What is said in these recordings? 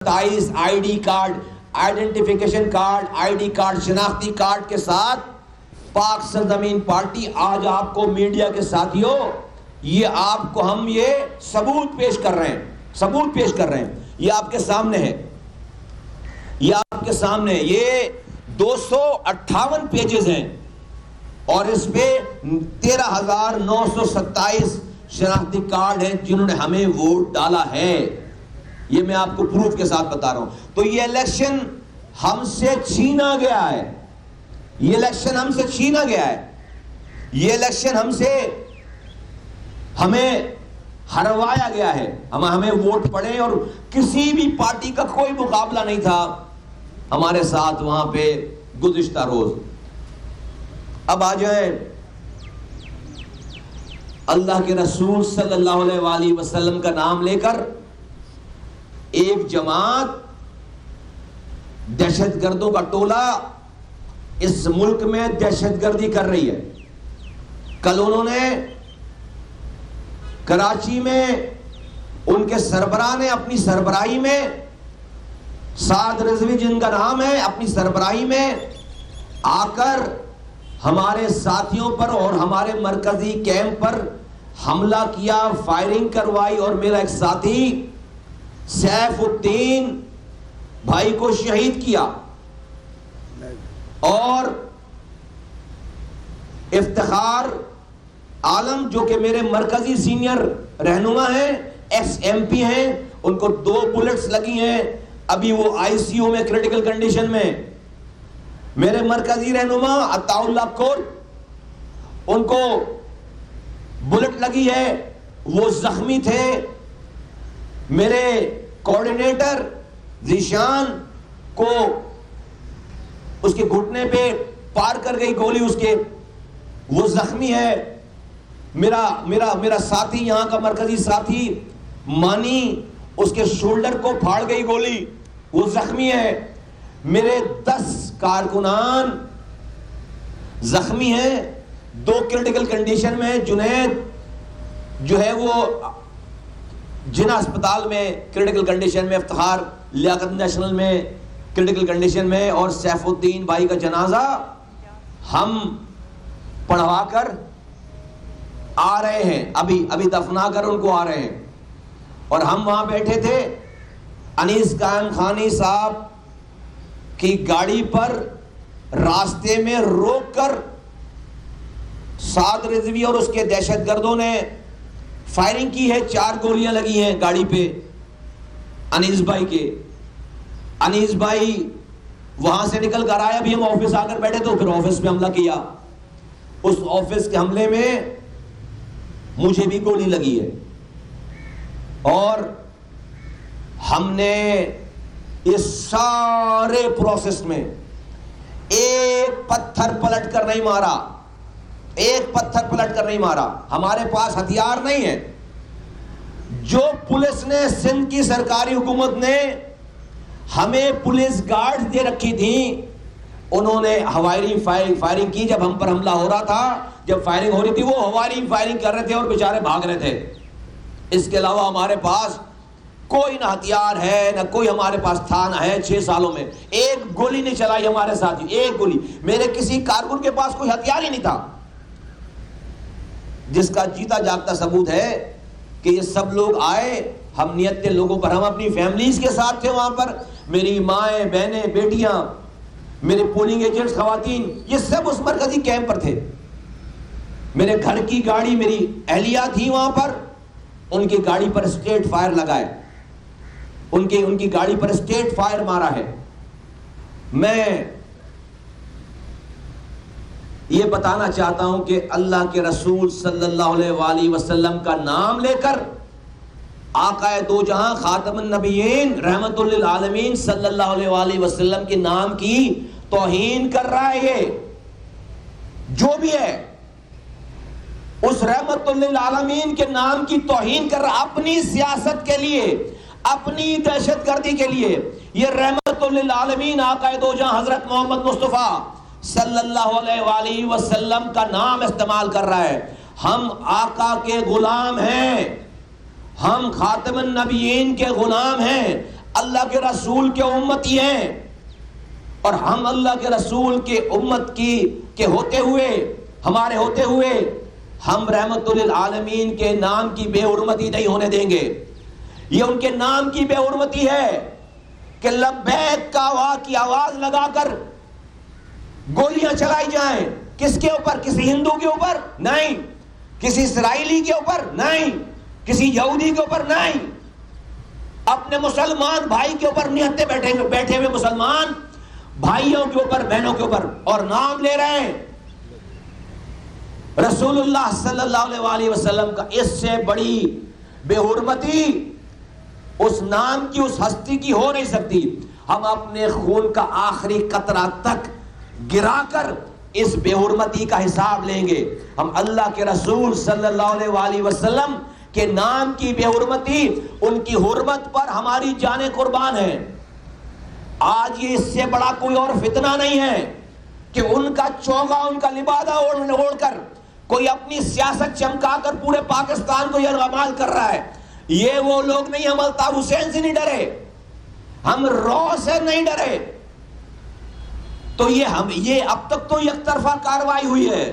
27 I D card, identification card, I D card, شناختی card کے ساتھ پاک سرزمین پارٹی آج آپ کو میڈیا کے ساتھیوں یہ آپ کو ہم یہ ثبوت پیش کر رہے ہیں، یہ آپ کے سامنے ہے، یہ 258 پیجز ہیں اور اس پہ 13,927 شناختی کارڈ ہیں جنہوں نے ہمیں ووٹ ڈالا ہے۔ یہ میں آپ کو پروف کے ساتھ بتا رہا ہوں۔ تو یہ الیکشن ہم سے چھینا گیا ہے، یہ الیکشن ہمیں ہروایا گیا ہے، ہمیں ووٹ پڑے اور کسی بھی پارٹی کا کوئی مقابلہ نہیں تھا ہمارے ساتھ وہاں پہ گزشتہ روز۔ اب آ جائیں اللہ کے رسول صلی اللہ علیہ وآلہ وسلم کا نام لے کر ایک جماعت دہشت گردوں کا ٹولہ اس ملک میں دہشت گردی کر رہی ہے۔ کل انہوں نے کراچی میں ان کے سربراہ نے اپنی سربراہی میں، سعد رضوی جن کا نام ہے، اپنی سربراہی میں آ کر ہمارے ساتھیوں پر اور ہمارے مرکزی کیمپ پر حملہ کیا، فائرنگ کروائی اور میرا ایک ساتھی سیف الدین بھائی کو شہید کیا۔ اور افتخار عالم جو کہ میرے مرکزی سینئر رہنما ہیں، ایکس ایم پی ہیں، ان کو 2 بلٹس لگی ہیں، ابھی وہ آئی سی یو میں کریٹیکل کنڈیشن میں۔ میرے مرکزی رہنما عطا اللہ کور، ان کو بلٹ لگی ہے، وہ زخمی تھے۔ میرے کوارڈینیٹر ذیشان کو اس کے گھٹنے پہ پار کر گئی گولی اس کے، وہ زخمی ہے۔ میرا ساتھی یہاں کا مرکزی ساتھی مانی، اس کے شولڈر کو پھاڑ گئی گولی، وہ زخمی ہے۔ میرے 10 کارکنان زخمی ہیں، 2 کریٹیکل کنڈیشن میں۔ جنید جو ہے وہ جنہ اسپتال میں کریٹیکل کنڈیشن میں، افتخار لیاقت نیشنل میں کریٹیکل کنڈیشن میں، اور سیف الدین بھائی کا جنازہ ہم پڑھوا کر آ رہے ہیں، ابھی دفنا کر ان کو آ رہے ہیں۔ اور ہم وہاں بیٹھے تھے، انیس قائم خانی صاحب کی گاڑی پر راستے میں روک کر سعد رضوی اور اس کے دہشت گردوں نے فائرنگ کی ہے، 4 گولیاں لگی ہیں گاڑی پہ انیس بھائی کے۔ انیس بھائی وہاں سے نکل کر آئے، ابھی ہم آفس آ کر بیٹھے تو پھر آفس پہ حملہ کیا۔ اس آفس کے حملے میں مجھے بھی گولی لگی ہے، اور ہم نے اس سارے پروسیس میں ایک پتھر پلٹ کر نہیں مارا، ہمارے پاس ہتھیار نہیں ہے۔ جو پولیس نے، سندھ کی سرکاری حکومت نے ہمیں پولیس گارڈ دے رکھی تھی، انہوں نے ہوائی فائرنگ کی جب ہم پر حملہ ہو رہا تھا۔ جب فائرنگ ہو رہی تھی وہ ہوائی فائرنگ کر رہے تھے اور بیچارے بھاگ رہے تھے۔ اس کے علاوہ ہمارے پاس کوئی نہ ہتھیار ہے، نہ کوئی ہمارے پاس تھا، نہ ہے۔ 6 سالوں میں ایک گولی نہیں چلائی ہمارے ساتھ، ایک گولی۔ میرے کسی کارکن کے پاس کوئی ہتھیار ہی نہیں تھا، جس کا جیتا جاگتا ثبوت ہے کہ یہ سب لوگ آئے، ہم نیت کے لوگوں پر، ہم اپنی فیملیز کے ساتھ تھے وہاں پر، میری مائیں، بہنیں، بیٹیاں، میرے پولنگ ایجنٹس، خواتین، یہ سب اس مرکزی کیمپ پر تھے۔ میرے گھر کی گاڑی، میری اہلیہ تھی وہاں پر، ان کی گاڑی پر اسٹیٹ فائر لگائے، ان کی گاڑی پر اسٹیٹ فائر مارا ہے۔ میں یہ بتانا چاہتا ہوں کہ اللہ کے رسول صلی اللہ علیہ وآلہ وسلم کا نام لے کر آقا دو جہاں خاتم النبیین رحمت للعالمین صلی اللہ علیہ وآلہ وسلم کے نام کی توہین کر رہا ہے۔ یہ جو بھی ہے اس رحمت للعالمین کے نام کی توہین کر رہا، اپنی سیاست کے لیے، اپنی دہشت گردی کے لیے۔ یہ رحمت للعالمین آقا دو جہاں حضرت محمد مصطفیٰ صلی اللہ علیہ وآلہ وسلم کا نام استعمال کر رہا ہے۔ ہم آقا کے غلام ہیں، ہم خاتم النبیین کے غلام ہیں۔ اللہ کے رسول کے امتی ہیں، اور ہم اللہ کے رسول کے امت کے ہوتے ہوئے، ہمارے ہوتے ہوئے ہم رحمت للعالمین کے نام کی بے حرمتی نہیں ہونے دیں گے۔ یہ ان کے نام کی بے حرمتی ہے کہ لبیک کی آواز لگا کر گولیاں چلائی جائیں۔ کس کے اوپر؟ کسی ہندو کے اوپر نہیں، کسی اسرائیلی کے اوپر نہیں، کسی یہودی کے اوپر نہیں، اپنے مسلمان بھائی کے اوپر نہتے بیٹھے ہوئے مسلمان بھائیوں کے اوپر، بہنوں کے اوپر، اور نام لے رہے ہیں رسول اللہ صلی اللہ علیہ وسلم کا۔ اس سے بڑی بے حرمتی اس نام کی، اس ہستی کی ہو نہیں سکتی۔ ہم اپنے خون کا آخری قطرہ تک گرا کر اس بے حرمتی کا حساب لیں گے۔ ہم اللہ کے رسول صلی اللہ علیہ وسلم کے نام کی بے حرمتی، ان کی حرمت پر ہماری جانیں قربان ہیں۔ آج یہ اس سے بڑا کوئی اور فتنہ نہیں ہے کہ ان کا چوگا، ان کا لبادہ اوڑھ کر کوئی اپنی سیاست چمکا کر پورے پاکستان کو یہ عمال کر رہا ہے۔ یہ وہ لوگ نہیں، ہم الطاف حسین سے نہیں ڈرے، ہم رو سے نہیں ڈرے۔ تو یہ اب تک تو یک طرفہ کاروائی ہوئی ہے،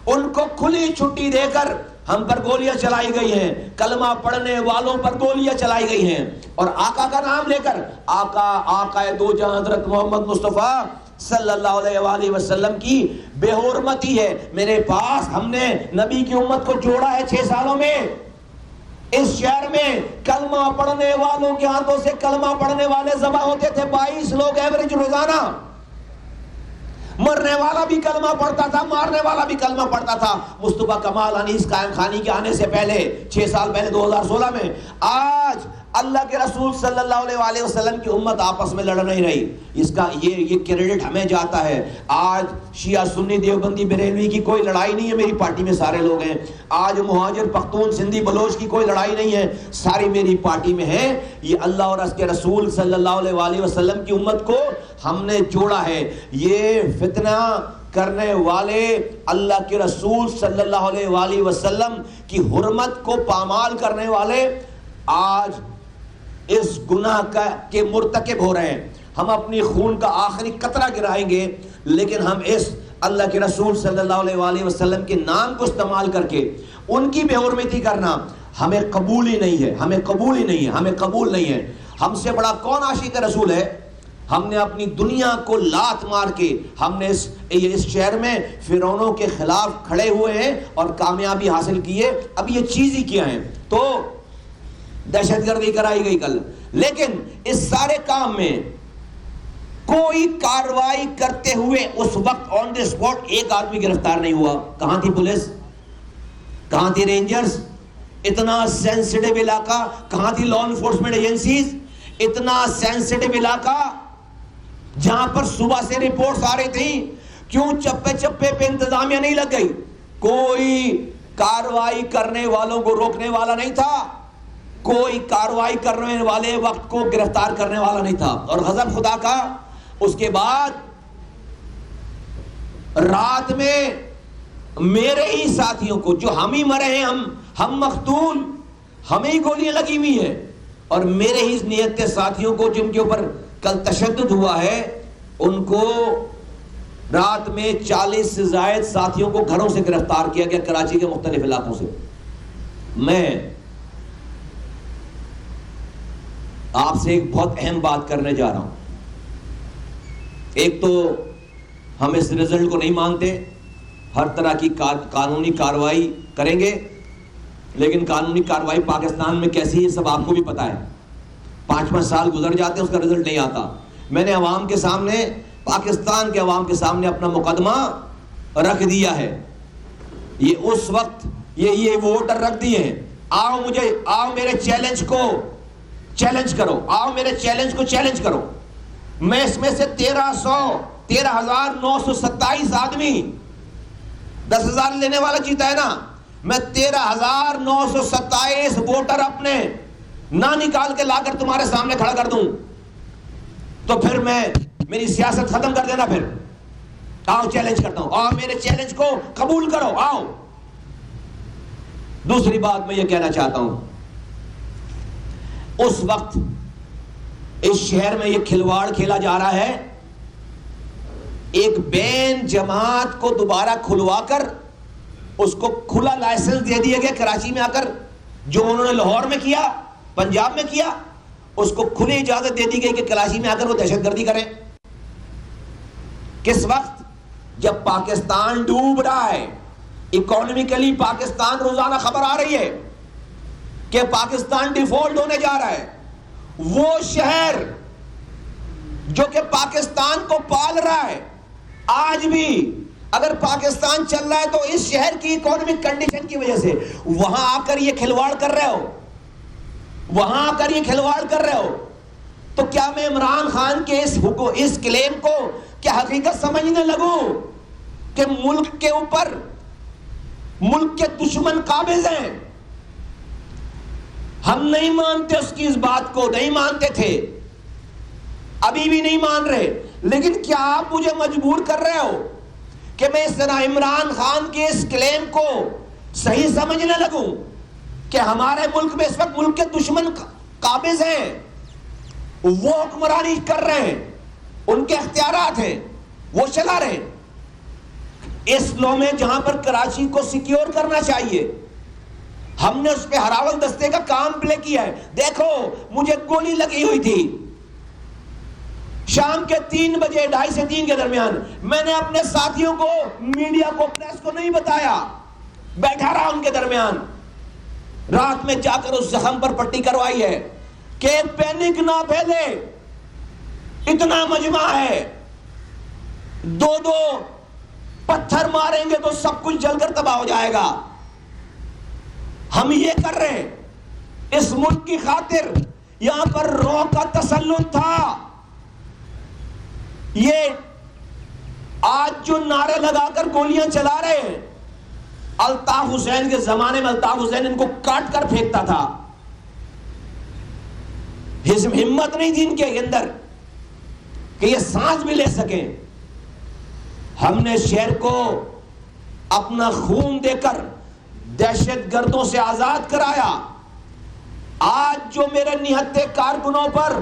ان کو کھلی چھٹی دے کر ہم پر گولیاں چلائی گئی ہیں، کلمہ پڑھنے والوں پر گولیاں چلائی گئی ہیں، اور آقا کا نام لے کر، آقا دو جہاں حضرت محمد مصطفیٰ صلی اللہ علیہ وسلم کی بے حرمتی ہے۔ میرے پاس ہم نے نبی کی امت کو جوڑا ہے 6 سالوں میں۔ اس شہر میں کلمہ پڑھنے والوں کے ہاتھوں سے کلمہ پڑھنے والے ذبح ہوتے تھے 22 لوگ ایوریج روزانہ۔ مرنے والا بھی کلمہ پڑھتا تھا، مارنے والا بھی کلمہ پڑھتا تھا۔ مصطفیٰ کمال انیس قائم خانی کے آنے سے پہلے 6 سال پہلے 2016 میں، آج اللہ کے رسول صلی اللہ علیہ وسلم کی امت آپس میں لڑ نہیں رہی۔ اس کا یہ کریڈٹ ہمیں جاتا ہے۔ آج شیعہ سنی دیوبندی بریلوی کی کوئی لڑائی نہیں ہے، میری پارٹی میں سارے لوگ ہیں۔ آج مہاجر پختون سندھی بلوچ کی کوئی لڑائی نہیں ہے، ساری میری پارٹی میں ہے۔ یہ اللہ اور اس کے رسول صلی اللہ علیہ وسلم کی امت کو ہم نے جوڑا ہے۔ یہ فتنہ کرنے والے اللہ کے رسول صلی اللہ علیہ وسلم کی حرمت کو پامال کرنے والے آج اس گناہ کے مرتکب ہو رہے ہیں۔ ہم اپنی خون کا آخری قطرہ گرائیں گے، لیکن ہم اس اللہ کے رسول صلی اللہ علیہ وسلم کے نام کو استعمال کر کے ان کی بے حرمتی کرنا ہمیں قبول ہی نہیں ہے، ہمیں قبول ہی نہیں ہے، ہمیں قبول نہیں ہے۔ ہم سے بڑا کون عاشق رسول ہے؟ ہم نے اپنی دنیا کو لات مار کے ہم نے اس شہر میں فرعونوں کے خلاف کھڑے ہوئے ہیں اور کامیابی حاصل کی ہے۔ اب یہ چیز ہی کیا ہے؟ تو دہشت گردی کرائی گئی کل، لیکن اس سارے کام میں کوئی کاروائی کرتے ہوئے اس وقت آن دی اسپاٹ ایک آدمی گرفتار نہیں ہوا۔ کہاں تھی پولیس؟ کہاں تھی رینجرز؟ اتنا سینسٹیو علاقہ کہاں تھی لا انفورسمنٹ ایجنسیز؟ اتنا سینسٹیو علاقہ جہاں پر صبح سے رپورٹس آ رہی تھیں، کیوں چپے چپے پہ انتظامیہ نہیں لگ گئی؟ کوئی کاروائی کرنے والوں کو روکنے والا نہیں تھا، کوئی کاروائی کرنے والے وقت کو گرفتار کرنے والا نہیں تھا۔ اور غضب خدا کا اس کے بعد رات میں میرے ہی ساتھیوں کو، جو ہم ہی مرے ہیں، ہم مقتول، ہمیں ہی گولیاں لگی ہوئی ہیں، اور میرے ہی نیت ساتھیوں کو جن کے اوپر کل تشدد ہوا ہے، ان کو رات میں 40 سے زائد ساتھیوں کو گھروں سے گرفتار کیا گیا، کراچی کے مختلف علاقوں سے۔ میں آپ سے ایک بہت اہم بات کرنے جا رہا ہوں۔ ایک تو ہم اس رزلٹ کو نہیں مانتے، ہر طرح کی قانونی کارروائی کریں گے، لیکن قانونی کارروائی پاکستان میں کیسی ہے سب آپ کو بھی پتا ہے۔ 5 سال گزر جاتے ہیں، اس کا رزلٹ نہیں آتا۔ میں نے عوام کے سامنے، پاکستان کے عوام کے سامنے اپنا مقدمہ رکھ دیا ہے۔ یہ اس وقت یہ ووٹر رکھ دیے ہیں، آؤ میرے چیلنج کو چیلنج کرو، آؤ میرے چیلنج کو چیلنج کرو۔ میں اس میں سے 13,927 آدمی، 10,000 لینے والا جیتا ہے نا، میں 13,927 ووٹر اپنے نہ نکال کے لا کر تمہارے سامنے کھڑا کر دوں تو پھر میری سیاست ختم کر دینا۔ پھر آؤ چیلنج کرتا ہوں، آؤ میرے چیلنج کو قبول کرو، آؤ۔ دوسری بات میں یہ کہنا چاہتا ہوں، اس وقت اس شہر میں یہ کھلواڑ کھیلا جا رہا ہے. ایک بین جماعت کو دوبارہ کھلوا کر اس کو کھلا لائسنس دے دیا گیا کراچی میں آ کر, جو انہوں نے لاہور میں کیا, پنجاب میں کیا, اس کو کھلی اجازت دے دی گئی کہ کراچی میں آ کر وہ دہشت گردی کریں. کس وقت؟ جب پاکستان ڈوب رہا ہے, اکانومیکلی پاکستان روزانہ خبر آ رہی ہے کہ پاکستان ڈیفالٹ ہونے جا رہا ہے. وہ شہر جو کہ پاکستان کو پال رہا ہے, آج بھی اگر پاکستان چل رہا ہے تو اس شہر کی اکانومک کنڈیشن کی وجہ سے. وہاں آ کر یہ کھلواڑ کر رہے ہو, وہاں آ کر یہ کھلواڑ کر رہے ہو, تو کیا میں عمران خان کے اس کلیم کو کیا حقیقت سمجھنے لگوں کہ ملک کے اوپر ملک کے دشمن قابض ہیں؟ ہم نہیں مانتے اس کی اس بات کو, نہیں مانتے تھے, ابھی بھی نہیں مان رہے. لیکن کیا آپ مجھے مجبور کر رہے ہو کہ میں اس طرح عمران خان کے اس کلیم کو صحیح سمجھنے لگوں کہ ہمارے ملک میں اس وقت ملک کے دشمن قابض ہیں, وہ حکمرانی کر رہے ہیں, ان کے اختیارات ہیں, وہ چلا رہے ہیں. اس لو میں جہاں پر کراچی کو سیکیور کرنا چاہیے, ہم نے اس پہ ہراول دستے کا کام پلے کیا ہے. دیکھو مجھے گولی لگی ہوئی تھی شام کے 3 بجے, 2:30 سے 3 کے درمیان. میں نے اپنے ساتھیوں کو, میڈیا کو, پریس کو نہیں بتایا, بیٹھا رہا ان کے درمیان. رات میں جا کر اس زخم پر پٹی کروائی ہے کہ پینک نہ پھیلے, اتنا مجمع ہے, 2 پتھر ماریں گے تو سب کچھ جل کر تباہ ہو جائے گا. ہم یہ کر رہے ہیں اس ملک کی خاطر. یہاں پر رو کا تسلط تھا. یہ آج جو نعرے لگا کر گولیاں چلا رہے ہیں, الطاف حسین کے زمانے میں الطاف حسین ان کو کاٹ کر پھینکتا تھا. ہمت نہیں تھی ان کے اندر کہ یہ سانس بھی لے سکیں. ہم نے شہر کو اپنا خون دے کر دہشت گردوں سے آزاد کرایا. آج جو میرے نہتے کارکنوں پر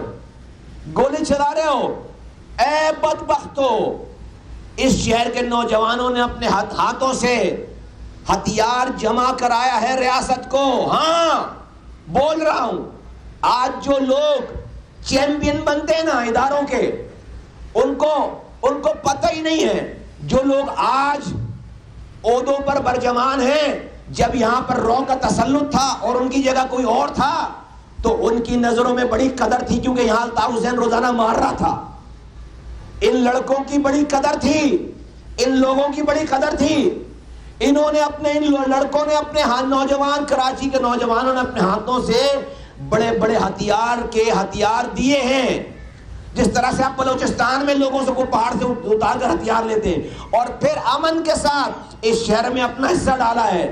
گولی چلا رہے ہو, اے بدبختو, اس شہر کے نوجوانوں نے اپنے ہاتھوں سے ہتھیار جمع کرایا ہے ریاست کو. ہاں بول رہا ہوں, آج جو لوگ چیمپئن بنتے ہیں نا اداروں کے, ان کو پتہ ہی نہیں ہے. جو لوگ آج عہدوں پر برجمان ہیں, جب یہاں پر رو کا تسلط تھا اور ان کی جگہ کوئی اور تھا تو ان کی نظروں میں بڑی قدر تھی, کیونکہ یہاں الطاف حسین روزانہ مار رہا تھا. ان لڑکوں کی بڑی قدر تھی, ان لوگوں کی بڑی قدر تھی. انہوں نے ان لڑکوں نے اپنے نوجوان, کراچی کے نوجوانوں نے اپنے ہاتھوں سے بڑے بڑے ہتھیار دیے ہیں. جس طرح سے آپ بلوچستان میں لوگوں سے کوئی پہاڑ سے اتار کر ہتھیار لیتے ہیں اور پھر امن کے ساتھ اس شہر میں اپنا حصہ ڈالا ہے.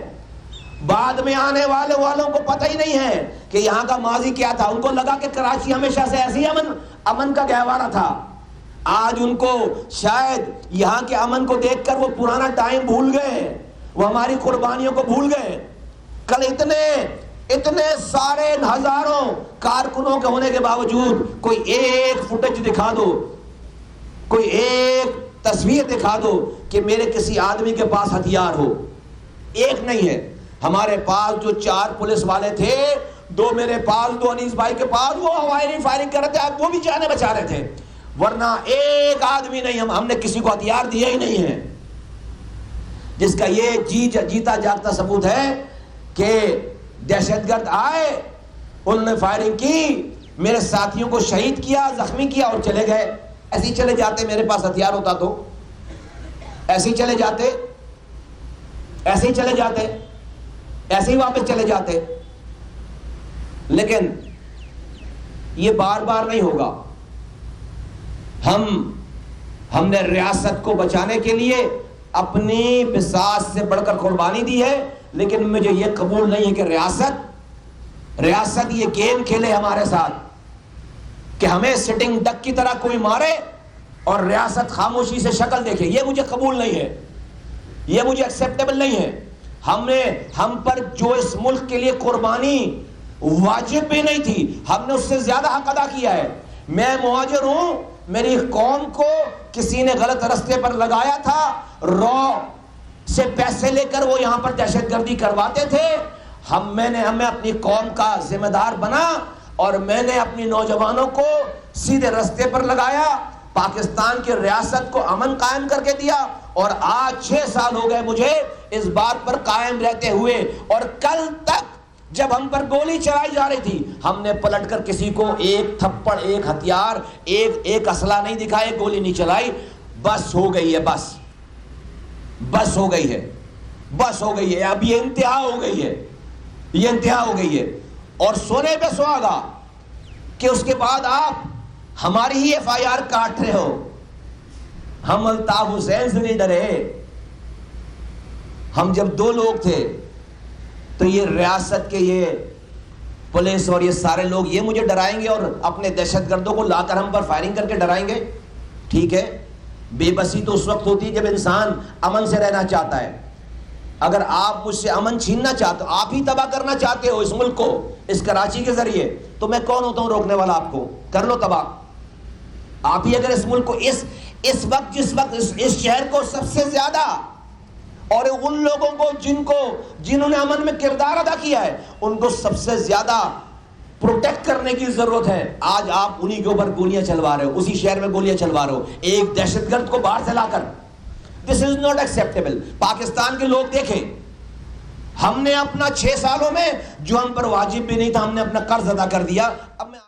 بعد میں آنے والوں کو پتہ ہی نہیں ہے کہ یہاں کا ماضی کیا تھا. ان کو لگا کہ کراچی ہمیشہ سے ایسی امن کا گہوارہ تھا. آج ان کو شاید یہاں کے امن کو دیکھ کر وہ پرانا ٹائم بھول گئے, وہ ہماری قربانیوں کو بھول گئے. کل اتنے سارے ہزاروں کارکنوں کے ہونے کے باوجود کوئی ایک فوٹیج دکھا دو, کوئی ایک تصویر دکھا دو کہ میرے کسی آدمی کے پاس ہتھیار ہو. ایک نہیں ہے. ہمارے پاس جو 4 پولیس والے تھے, 2 میرے پاس, 2 انیس بھائی کے پاس, وہ ہوائی فائرنگ کر رہے تھے, وہ بھی جانے بچا رہے تھے. ورنہ ایک آدمی نہیں, ہم نے کسی کو ہتھیار دیا ہی نہیں ہے. جس کا یہ جیتا جاگتا ثبوت ہے کہ دہشت گرد آئے, انہوں نے فائرنگ کی, میرے ساتھیوں کو شہید کیا, زخمی کیا اور چلے گئے. ایسے ہی چلے جاتے. میرے پاس ہتھیار ہوتا تو ایسے ہی چلے جاتے, ایسے ہی چلے جاتے, ایسے ہی واپس چلے جاتے. لیکن یہ بار بار نہیں ہوگا. ہم نے ریاست کو بچانے کے لیے اپنی بساط سے بڑھ کر قربانی دی ہے. لیکن مجھے یہ قبول نہیں ہے کہ ریاست یہ گیم کھیلے ہمارے ساتھ کہ ہمیں سٹنگ ڈک کی طرح کوئی مارے اور ریاست خاموشی سے شکل دیکھے. یہ مجھے قبول نہیں ہے, یہ مجھے ایکسیپٹیبل نہیں ہے. ہم پر جو اس ملک کے لیے قربانی واجب بھی نہیں تھی, ہم نے اس سے زیادہ حق ادا کیا ہے. میں مہاجر ہوں, میری قوم کو کسی نے غلط رستے پر لگایا تھا, رو سے پیسے لے کر وہ یہاں پر دہشت گردی کرواتے تھے. ہمیں اپنی قوم کا ذمہ دار بنا اور میں نے اپنی نوجوانوں کو سیدھے رستے پر لگایا, پاکستان کی ریاست کو امن قائم کر کے دیا, اور آج 6 سال ہو گئے مجھے اس بات پر قائم رہتے ہوئے. اور کل تک جب ہم پر گولی چلائی جا رہی تھی, ہم نے پلٹ کر کسی کو ایک تھپڑ, ایک ہتھیار, ایک اسلحہ نہیں دکھائے, گولی نہیں چلائی. بس ہو گئی ہے, بس ہو گئی ہے, بس ہو گئی ہے. اب یہ انتہا ہو گئی ہے, یہ انتہا ہو گئی ہے. اور سونے پہ سہاگا کہ اس کے بعد آپ ہماری ہی FIR کاٹ رہے ہو. ہم الطاف حسین سے نہیں ڈرے. ہم جب 2 لوگ تھے تو یہ ریاست کے یہ پولیس اور یہ سارے لوگ یہ مجھے ڈرائیں گے اور اپنے دہشت گردوں کو لا کر ہم پر فائرنگ کر کے ڈرائیں گے. ٹھیک ہے, بے بسی تو اس وقت ہوتی ہے جب انسان امن سے رہنا چاہتا ہے. اگر آپ مجھ سے امن چھیننا چاہتے ہو, آپ ہی تباہ کرنا چاہتے ہو اس ملک کو اس کراچی کے ذریعے, تو میں کون ہوتا ہوں روکنے والا؟ آپ کو کر لو تباہ. آپ ہی اگر اس ملک کو اس وقت جس وقت اس شہر کو سب سے زیادہ اور ان لوگوں کو جنہوں نے امن میں کردار ادا کیا ہے ان کو سب سے زیادہ پروٹیکٹ کرنے کی ضرورت ہے, آج آپ انہی کے اوپر گولیاں چلوا رہے ہو, اسی شہر میں گولیاں چلوا رہے ہو ایک دہشت گرد کو باہر سے لا کر. دس از ناٹ ایکسیپٹیبل. پاکستان کے لوگ دیکھیں, ہم نے اپنا 6 سالوں میں جو ہم پر واجب بھی نہیں تھا ہم نے اپنا قرض ادا کر دیا. اب میں